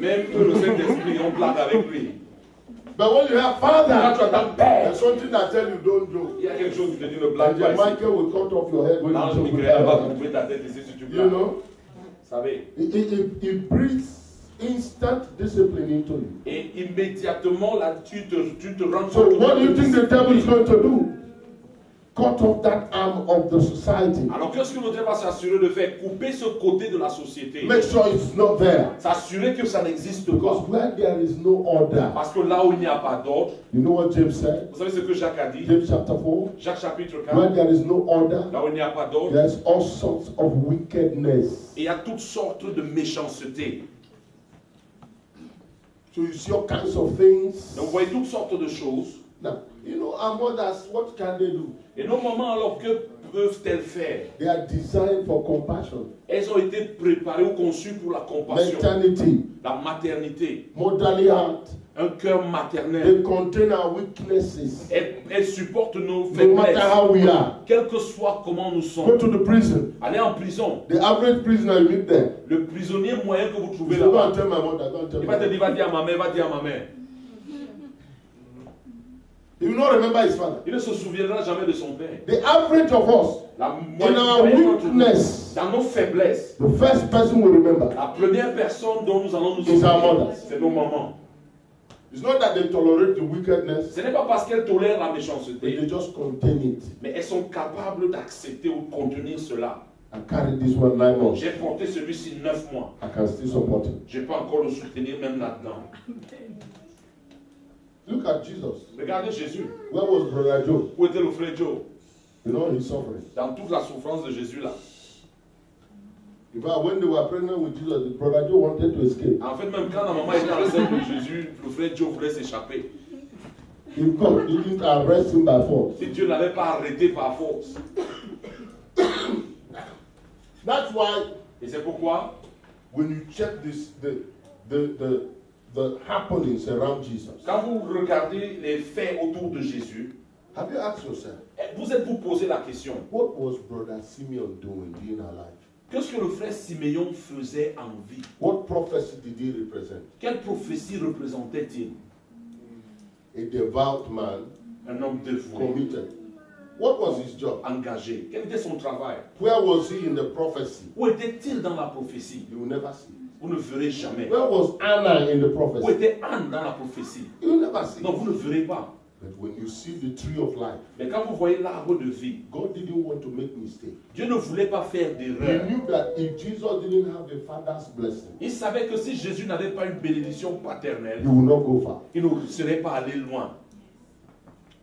Même que le Saint-Esprit, on blague avec lui. But when you have father, Quand tu as ton père, there's something that tell you don't joke. il y a quelque chose qui te dit ne blague And pas your ici. Michael will cut off your head when L'ange you joke with Michael va that. couper ta tête ici si tu You blagues. know, Vous savez. it brings instant discipline into you. Et immédiatement, là, tu te rends So compte. what do you think the devil is going to do? Cut off that arm of the society. Alors qu'est-ce que le diable va s'assurer de faire? Couper ce côté de la société. Make sure it's not there. S'assurer que ça n'existe Because pas. where there is no order. Parce que là où il n'y a pas d'ordre, You know what James said? vous savez ce que Jacques a dit? James chapter 4. Jacques chapitre Where 4, there is no order, là où il n'y a pas d'ordre, there's all sorts of wickedness. il y a toutes sortes de méchanceté. So you see all kinds of things. Donc vous voyez toutes sortes de choses. Now, you know, our mothers, what can they do? Et nos mamans, alors, que peuvent-elles faire? They are designed for compassion, Elles ont été préparées ou conçues pour la compassion, maternity, la maternité, motherly heart. un cœur maternel. They contain our weaknesses. Elles supportent nos No matter faiblesses, how we are. quel que soit comment nous Go sommes. to the prison. Allez en prison. The average prisoner you meet there. Le prisonnier moyen que vous trouvez You go là-bas, and tell my mother, go and tell il my va te mother. dire, va dire à ma mère, va dire à ma mère. He will not remember his father. Il ne se souviendra jamais de son père. The average of us, La in our moyenne d'entre nous, weakness, dans nos faiblesses, the first person we remember. la première personne dont nous allons nous Is our souvenir, mothers. c'est nos mamans. It's not that they tolerate the wickedness, Ce n'est pas parce qu'elles tolèrent la but méchanceté, they just contain it. mais elles sont capables d'accepter ou de contenir cela. I carried this one 9 months. J'ai porté celui-ci 9 mois. I can still support him. Je peux encore le soutenir même là-dedans. Look at Jesus. Regardez Jésus. Where was Brother Joe? Où était le frère Joe? You know, he's suffering. Dans toute la souffrance de Jésus là. In fact, when they were pregnant with Jesus, the Brother Joe wanted to escape. En fait, même quand la maman était enceinte de Jésus, le frère Joe voulait s'échapper. If God didn't arrest him by force. Si Dieu ne l'avait pas arrêté par force. That's why Et c'est pourquoi, when you check this, the happenings around Jesus, quand vous regardez les faits autour de Jésus, have you asked yourself, vous êtes-vous posé la question, what was Brother Simeon doing in our life? qu'est-ce que le frère Siméon faisait en vie? What prophecy did he represent? Quelle prophétie représentait-il? A devout man, Un homme dévoué, committed. What was his job? engagé. Quel était son travail? Where was he in the prophecy? Où était-il dans la prophétie? You will never see. Vous ne verrez jamais. Where was Anna in the Où prophecy? était Anne dans la prophétie? You will never see. Non, vous ne verrez pas. But when you see the tree of life, Mais quand vous voyez l'arbre de vie, God didn't want to make mistake. Dieu ne voulait pas faire He d'erreur. knew that if Jesus didn't have a father's blessing, Il savait que si Jésus n'avait pas une bénédiction paternelle, he would not go far. il ne serait pas allé loin.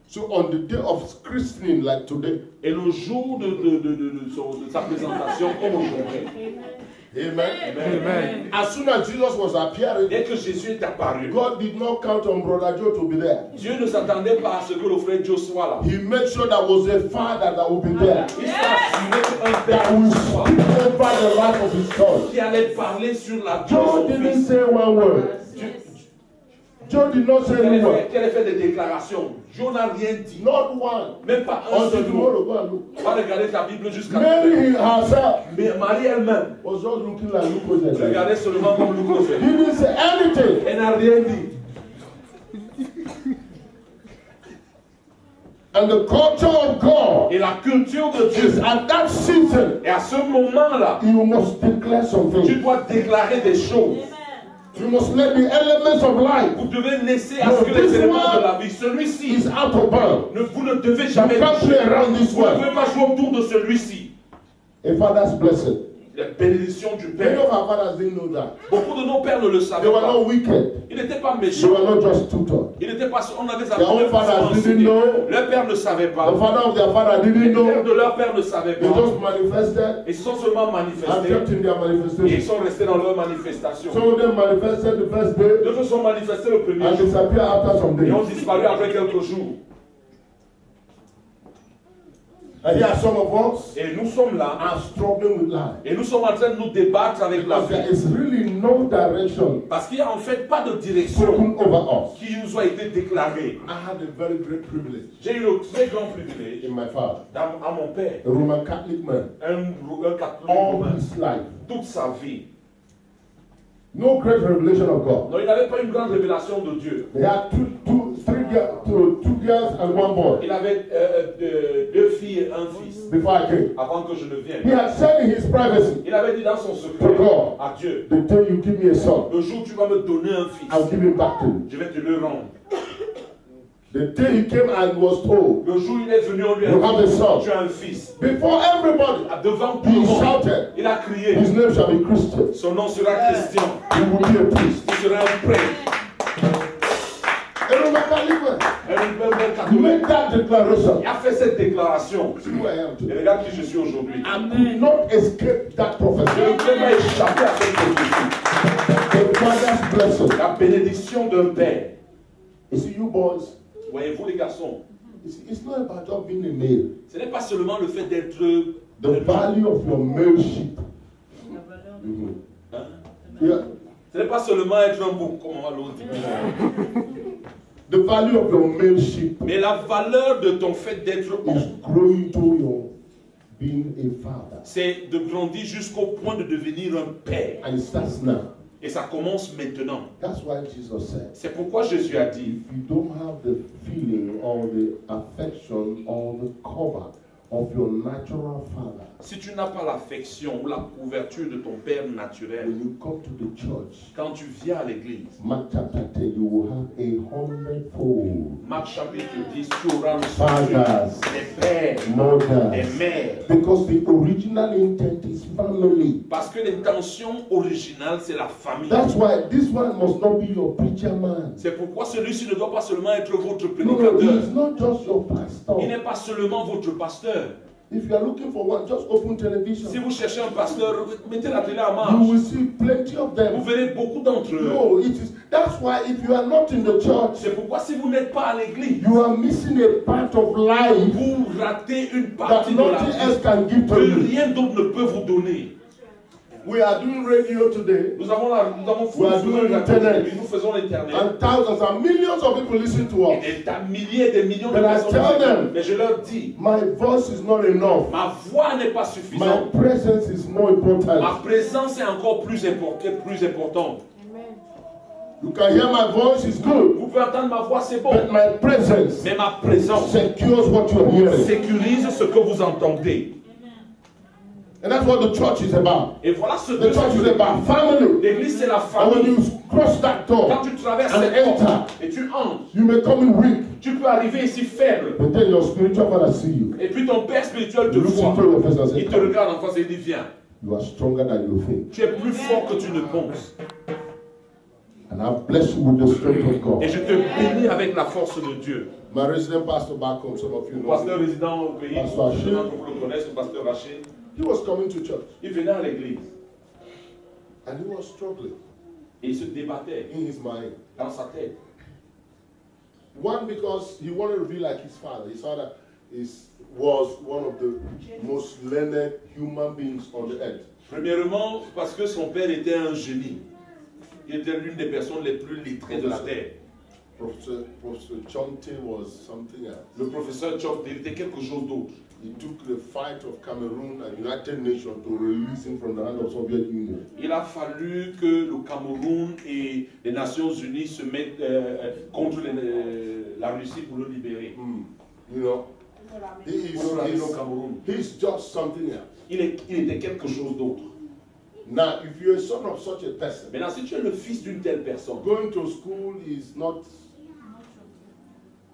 So on the day of christening, like today, Et le jour de sa présentation, comme aujourd'hui, amen. Amen. As soon as Jesus was appearing, Dès que Jésus est apparu, God did not count on Brother Joe to be there. Dieu ne s'attendait pas à ce que le frère Joe soit là. He made sure there was a father that would be there, Il s'est assuré qu'un that père will soit speak over the life of his son. qui allait parler sur la vie de Joe son didn't fils. say one word. Joe did not say any word. Quel effet de déclaration? Joe n'a rien dit. Not one. Même pas un Until seul mot. tomorrow, go and look. Va regarder ta Bible jusqu'à Mary herself Mais Marie elle-même, was just looking like Lucas. regardez seulement comme Lucas. He didn't say anything. Elle n'a rien dit. And the culture of God Et la culture de is Dieu, at that season, et à ce moment-là, you must declare tu something. dois déclarer des choses. You must let the elements of life Vous devez laisser à No, ce que les this éléments one de la vie, celui-ci, is out of bounds. vous ne devez You jamais can't play around this Vous ne one. pouvez pas jouer autour de celui-ci. A father's blessing. La bénédiction du Many Père. of our fathers didn't know that. Beaucoup de nos pères ne le They savaient were pas. not wicked. Ils n'étaient pas They méchants. were not just tutored. Ils n'étaient pas. On avait Their own fathers didn't know. Leur père ne savait The pas. father of their father Les didn't pères know. de leur père ne savaient They pas. just manifested Ils se sont seulement and manifestés. kept in their Et ils manifestation. sont restés dans leur manifestation. Some of them manifested the first day D'autres sont manifestés le premier and jour disappeared after some et ont days. disparu après quelques jours. And here some of us Et nous sommes là are struggling with life. et nous sommes en train de nous débattre avec la Because there vie. is really no direction Parce qu'il n'y a en fait pas de direction spoken over us. qui nous a été déclarée. I had a very great privilege J'ai eu le très grand privilège in my father, à mon père, a Roman Catholic man, un catholique all romain, his life. toute sa vie. No great revelation of God. Non, il n'avait pas une grande révélation de Dieu. They had two girls and one boy Il avait deux filles et un fils before I came. avant que je ne He vienne. had said in his privacy, Il avait dit dans son secret To God. à Dieu, the day you give me a son, le jour où tu vas me donner un fils, I'll give him back to you. je vais te le rendre. The day he came and was told, Le jour où il est venu, on lui a You have a son. dit, tu as un fils. before everybody, Devant tout le he monde, shouted, il a crié, his name shall be Christian. son nom sera Christian, He will be a priest. il sera un prêtre. And remember, listen, Un you make catholique. that declaration. Il a fait cette déclaration. See who I am Et today. regarde qui je suis aujourd'hui. I could not escape that Je ne prophecy. peux pas échapper à cette prophétie. The father's blessing. La bénédiction d'un père. You see, you boys, Voyez-vous les garçons, you see, it's not about just being a male. ce n'est pas seulement le fait d'être... The value of your maleship. Mhm. Hein? Yeah. Ce n'est pas seulement être un bouc, comme on va l'autre dire. The value of your maleship Mais la valeur de ton fait d'être is homme, growing to your being a father. c'est de grandir jusqu'au point de devenir un père. And it starts now. Et ça commence maintenant. That's why Jesus said, C'est pourquoi Jésus a dit, if you don't have the feeling or the affection or the cover of your natural father, si tu n'as pas l'affection ou la couverture de ton père naturel, when you come to the church, quand tu viens à l'église, Mark chapter 10, you will have 100-fold Marc chapitre 10, tu auras le fathers, soutien des pères, des mothers, mères. because the original intent is family. Parce que l'intention originale, c'est la famille. That's why this one must not be your preacher man. C'est pourquoi celui-ci ne doit pas seulement être votre No, prédicateur. he's not just your Il pastor. n'est pas seulement votre pasteur. If you are looking for one, just open television. Si vous cherchez un pasteur, mettez la télé en You marche. will see plenty of Vous them. verrez beaucoup d'entre eux. No, it is. That's why if you are not in the church, C'est pourquoi si vous n'êtes pas à l'église, you are missing a part of life vous ratez une that partie de la nothing vie else can give to que you. rien d'autre ne peut vous donner. We are doing radio today, Nous avons We are doing internet. nous faisons l'internet. and thousands and millions of people listen to us. Et des milliers et des millions de But I personnes. tell them, Mais je leur dis, my voice is not enough. ma voix n'est pas My suffisante. presence is more Ma important. présence est encore plus importante. You can hear my voice is good, Vous pouvez entendre ma voix, c'est bon. but my presence Mais ma présence secures what you're hearing. sécurise ce que vous entendez. And that's what the church is about. Et voilà ce The que church is c'est. about family. L'église, c'est la And when famille. you cross that Quand door, tu traverses and cette porte enter, et tu entres, you may come in weak, tu peux arriver ici faible. but then your spiritual father see you. Et puis ton père spirituel te You look voit. into your face and say, Il te regarde en face et il dit, viens. you are stronger than you think. Tu es plus fort que tu ne penses. And I bless you with the strength of Et God. je te bénis avec la force de Dieu. My resident pastor back home, some of you Le know pasteur him, résident au pays, Pasteur Haché. je pense que vous le connaissez, le pasteur Haché, he was coming to church il venait à l'église and he was struggling et il se débattait in his mind. dans sa tête. One, because he wanted to be like his father. His father was one of the most learned human beings on the earth. Premièrement, parce que son père était un génie. Il était l'une des personnes les plus lettrées de la terre. Professor Chonte was something else. Le professeur Chok, il était quelque chose d'autre. He took the fight of Cameroon and United Nations to release him from the hand of Soviet Union. Il a fallu que le Cameroun et les Nations Unies se mettent contre la Russie pour le libérer. You know, Pour le ramener au Cameroun. he's just something else. Il était quelque chose d'autre. Now, if you're a son of such a person, Maintenant, si tu es le fils d'une telle personne, going to school is not,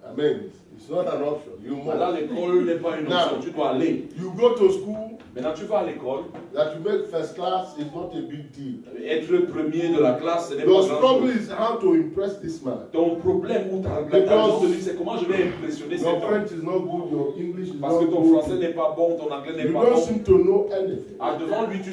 I mean, it's not an option. You là, must. l'école n'est pas une option, tu dois aller. You go to school, Maintenant, tu vas à l'école, that you make first class is not a big deal. être premier de la classe, ce n'est Your pas struggle grand-chose. is how to impress this man. Ton problème ou ta Because raison de vie, c'est comment je vais impressionner cet Your homme. French is not good, your English is Parce not que ton good. français n'est pas bon, ton anglais n'est You pas don't bon. seem to know anything. Ah, devant lui, tu